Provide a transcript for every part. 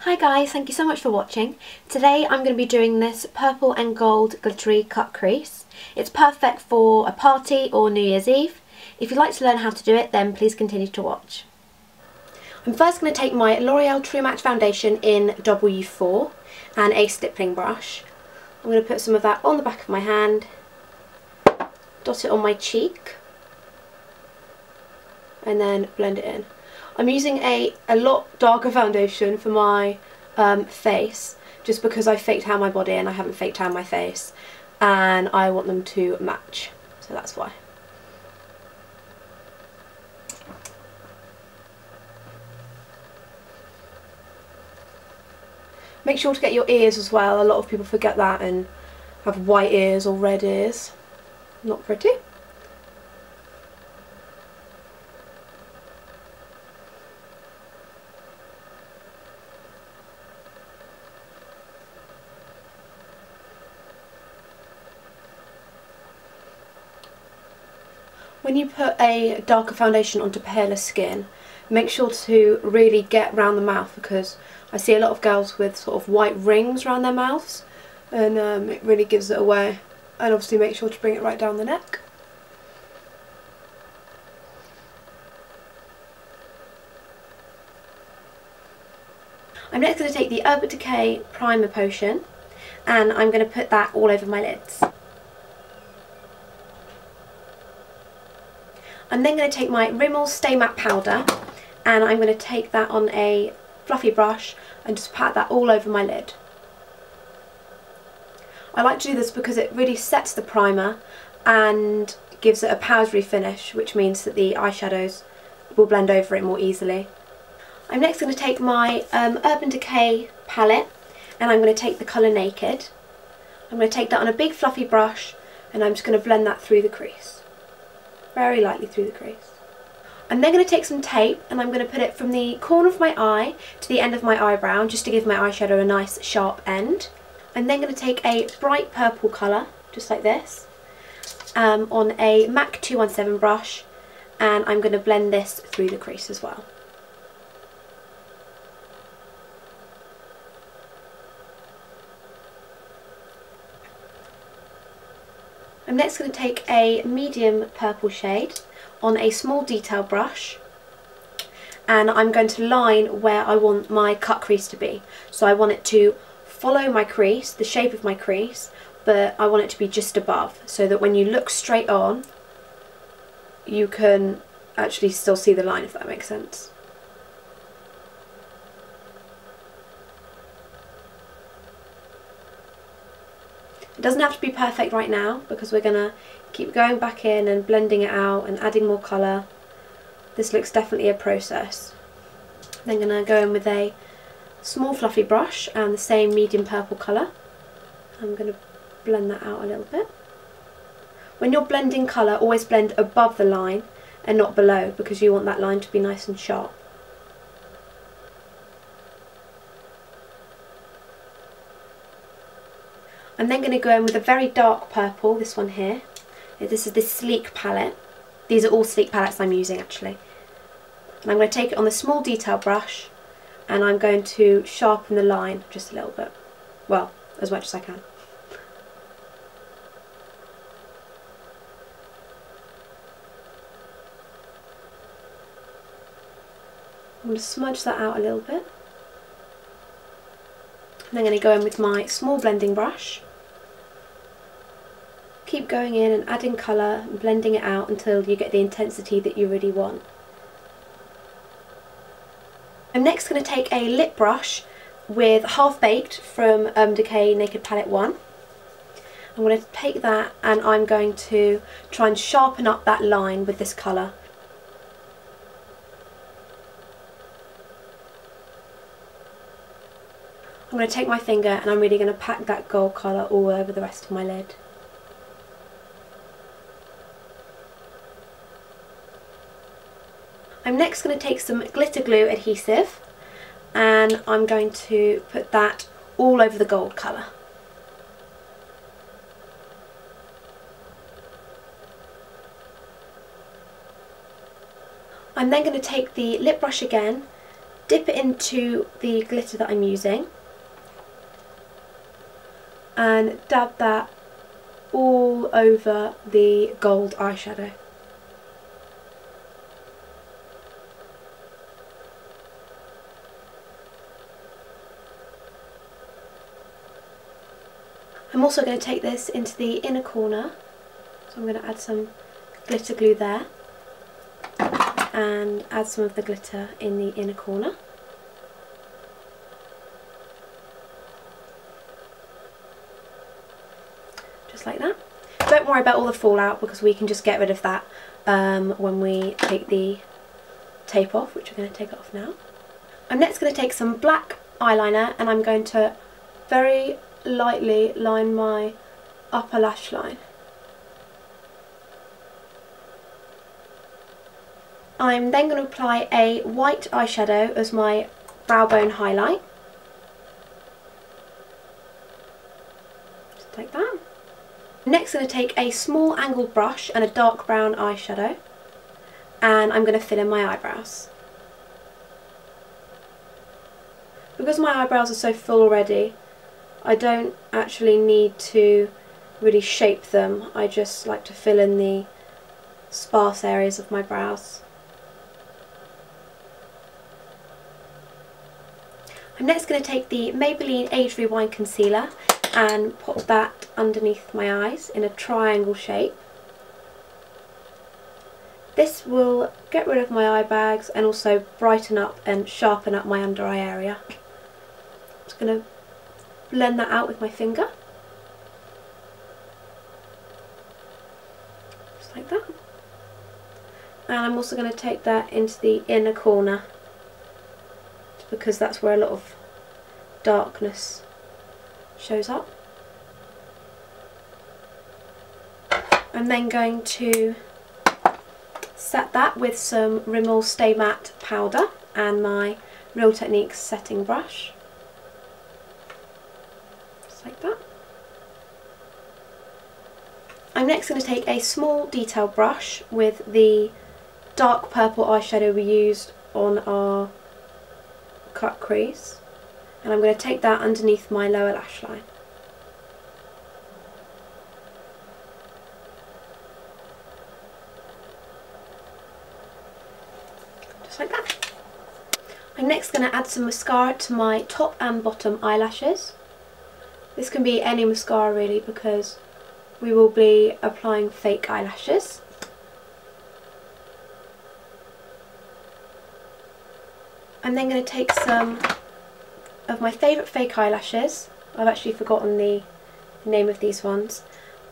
Hi guys, thank you so much for watching. Today I'm going to be doing this purple and gold glittery cut crease. It's perfect for a party or New Year's Eve. If you'd like to learn how to do it, then please continue to watch. I'm first going to take my L'Oreal True Match foundation in W4 and a stippling brush. I'm going to put some of that on the back of my hand, dot it on my cheek, and then blend it in. I'm using a lot darker foundation for my face, just because I faked tan my body and I haven't faked tan my face, and I want them to match, so that's why. Make sure to get your ears as well. A lot of people forget that and have white ears or red ears. Not pretty. When you put a darker foundation onto paler skin, make sure to really get around the mouth, because I see a lot of girls with sort of white rings around their mouths, and it really gives it away. And obviously make sure to bring it right down the neck. I'm next going to take the Urban Decay Primer Potion, and I'm going to put that all over my lids. I'm then going to take my Rimmel Stay Matte Powder, and I'm going to take that on a fluffy brush and just pat that all over my lid. I like to do this because it really sets the primer and gives it a powdery finish, which means that the eyeshadows will blend over it more easily. I'm next going to take my Urban Decay palette, and I'm going to take the colour Naked. I'm going to take that on a big fluffy brush, and I'm just going to blend that through the crease. Very lightly through the crease. I'm then going to take some tape, and I'm going to put it from the corner of my eye to the end of my eyebrow, just to give my eyeshadow a nice sharp end. I'm then going to take a bright purple colour, just like this, on a MAC 217 brush, and I'm going to blend this through the crease as well. I'm next going to take a medium purple shade on a small detail brush, and I'm going to line where I want my cut crease to be. So I want it to follow my crease, the shape of my crease, but I want it to be just above, so that when you look straight on, you can actually still see the line, if that makes sense. It doesn't have to be perfect right now, because we're going to keep going back in and blending it out and adding more colour. This looks definitely a process. Then going to go in with a small fluffy brush and the same medium purple colour. I'm going to blend that out a little bit. When you're blending colour, always blend above the line and not below, because you want that line to be nice and sharp. I'm then going to go in with a very dark purple, this one here. This is this Sleek palette. These are all Sleek palettes I'm using actually. And I'm going to take it on the small detail brush, and I'm going to sharpen the line just a little bit. Well, as much as I can. I'm going to smudge that out a little bit. And I'm going to go in with my small blending brush. Keep going in and adding colour and blending it out until you get the intensity that you really want. I'm next going to take a lip brush with Half Baked from Decay Naked Palette 1. I'm going to take that, and I'm going to try and sharpen up that line with this colour. I'm going to take my finger, and I'm really going to pack that gold colour all over the rest of my lid. I'm next going to take some glitter glue adhesive, and I'm going to put that all over the gold colour. I'm then going to take the lip brush again dip it into the glitter that I'm using and dab that all over the gold eyeshadow. I'm also going to take this into the inner corner, so I'm going to add some glitter glue there and add some of the glitter in the inner corner. Just like that. Don't worry about all the fallout because we can just get rid of that when we take the tape off, which we're going to take it off now. I'm next going to take some black eyeliner and I'm going to very lightly line my upper lash line. I'm then going to apply a white eyeshadow as my brow bone highlight. Just like that. I'm next going to take a small angled brush and a dark brown eyeshadow and I'm going to fill in my eyebrows. Because my eyebrows are so full already, I don't actually need to really shape them. I just like to fill in the sparse areas of my brows. I'm next going to take the Maybelline Age Rewind Concealer and pop that underneath my eyes in a triangle shape. This will get rid of my eye bags and also brighten up and sharpen up my under eye area. I'm just going to blend that out with my finger. Just like that. And I'm also going to take that into the inner corner because that's where a lot of darkness shows up. I'm then going to set that with some Rimmel Stay Matte powder and my Real Techniques setting brush. Just like that. I'm next going to take a small detail brush with the dark purple eyeshadow we used on our cut crease and I'm going to take that underneath my lower lash line. Just like that. I'm next going to add some mascara to my top and bottom eyelashes. This can be any mascara really because we will be applying fake eyelashes. I'm then going to take some of my favourite fake eyelashes. I've actually forgotten the name of these ones.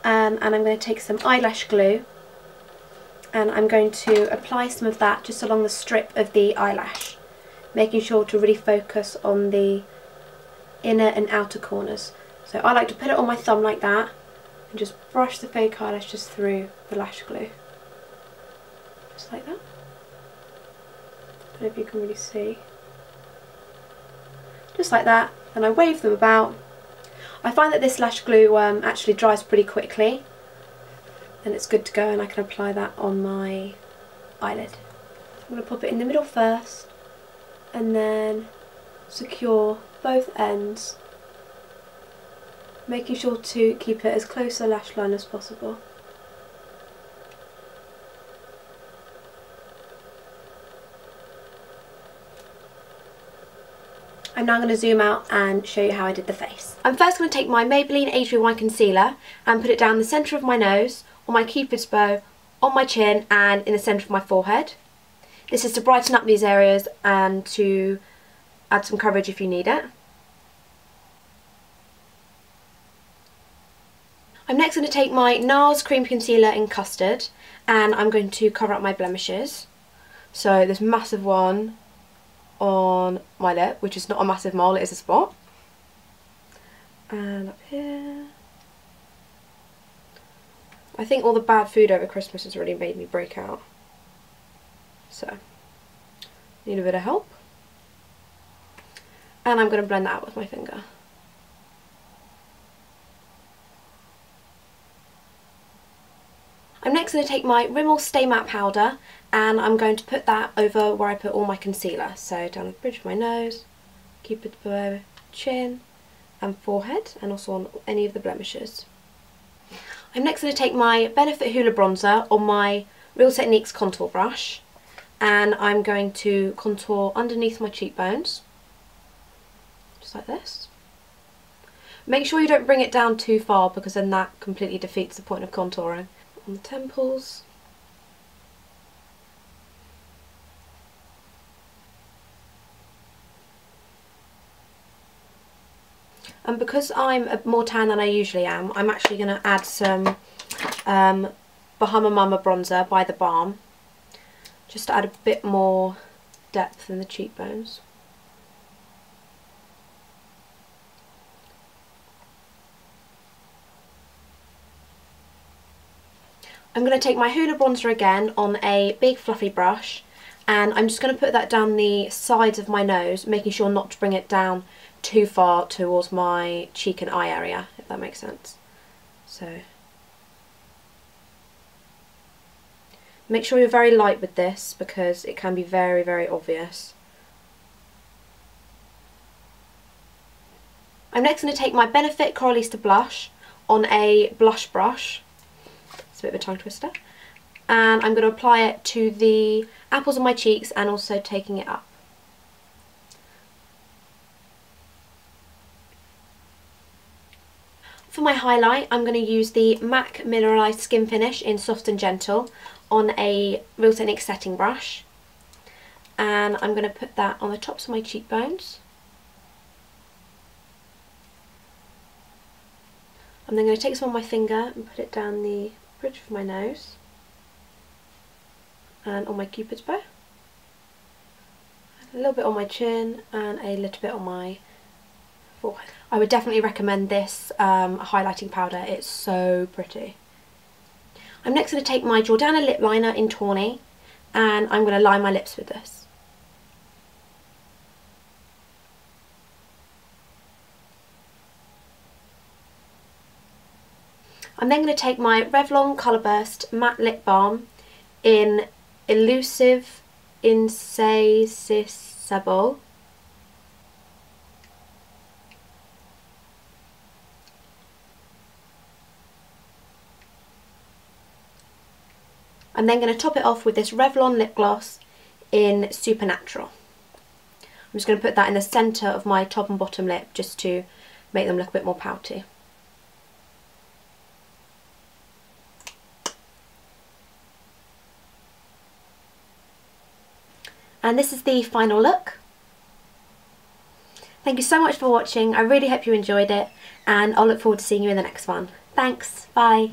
And I'm going to take some eyelash glue and I'm going to apply some of that just along the strip of the eyelash, making sure to really focus on the inner and outer corners. So I like to put it on my thumb like that and just brush the fake eyelashes through the lash glue. Just like that. I don't know if you can really see. Just like that, and I wave them about. I find that this lash glue actually dries pretty quickly and it's good to go, and I can apply that on my eyelid. I'm going to pop it in the middle first and then secure both ends, making sure to keep it as close to the lash line as possible. I'm now going to zoom out and show you how I did the face. I'm first going to take my Maybelline Age Rewind Concealer and put it down the centre of my nose, on my cupid's bow, on my chin and in the centre of my forehead. This is to brighten up these areas and to add some coverage if you need it. I'm next going to take my NARS Cream Concealer in Custard and I'm going to cover up my blemishes. So this massive one on my lip, which is not a massive mole, it is a spot. And up here. I think all the bad food over Christmas has really made me break out. So, need a bit of help. And I'm going to blend that out with my finger. I'm next going to take my Rimmel Stay Matte powder and I'm going to put that over where I put all my concealer. So down the bridge of my nose, Cupid's bow, chin and forehead, and also on any of the blemishes. I'm next going to take my Benefit Hoola bronzer on my Real Techniques contour brush and I'm going to contour underneath my cheekbones, just like this. Make sure you don't bring it down too far because then that completely defeats the point of contouring. On the temples. And because I'm more tan than I usually am, I'm actually going to add some Bahama Mama bronzer by The Balm, just to add a bit more depth in the cheekbones. I'm going to take my Hoola bronzer again on a big fluffy brush and I'm just going to put that down the sides of my nose, making sure not to bring it down too far towards my cheek and eye area, if that makes sense. So make sure you're very light with this because it can be very, very obvious. I'm next going to take my Benefit Coralista blush on a blush brush. It's a bit of a tongue twister. And I'm going to apply it to the apples of my cheeks and also taking it up. For my highlight, I'm going to use the MAC Mineralized Skin Finish in Soft and Gentle on a Real Techniques setting brush. And I'm going to put that on the tops of my cheekbones. I'm then going to take some on my finger and put it down the bridge of my nose and on my Cupid's bow, a little bit on my chin and a little bit on my forehead. I would definitely recommend this highlighting powder, it's so pretty. I'm next going to take my Jordana lip liner in Tawny and I'm going to line my lips with this. I'm then going to take my Revlon Colour Burst Matte Lip Balm in Elusive Insaisissable. I'm then going to top it off with this Revlon lip gloss in Supernatural. I'm just going to put that in the centre of my top and bottom lip just to make them look a bit more pouty. And this is the final look. Thank you so much for watching. I really hope you enjoyed it and I'll look forward to seeing you in the next one. Thanks, bye.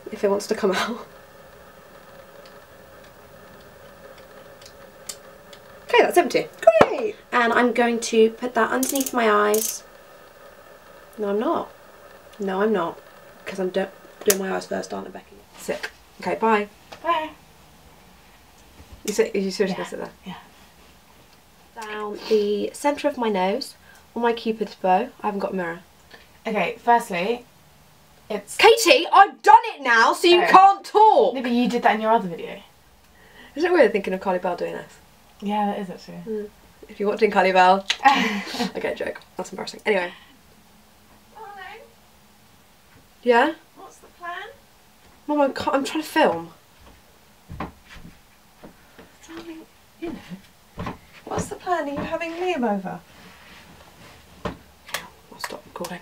If it wants to come out. Okay, that's empty. Great! And I'm going to put that underneath my eyes. No, I'm not. No, I'm not. Because I'm doing my eyes first, aren't I, Becky? Sit. Okay, bye. Bye. You seriously going to sit there? Yeah. Down the centre of my nose on my Cupid's bow. I haven't got a mirror. Okay, firstly, it's... Katie, I've done it now, so you can't talk! No, but you did that in your other video. Isn't it weird thinking of Carly Bell doing this? Yeah, that is actually. If you're watching Carly Bell... Okay, joke. That's embarrassing. Anyway. Darling, Yeah? what's the plan? Mum, I'm trying to film. Darling, you know. What's the plan? Are you having Liam over? I'll stop recording.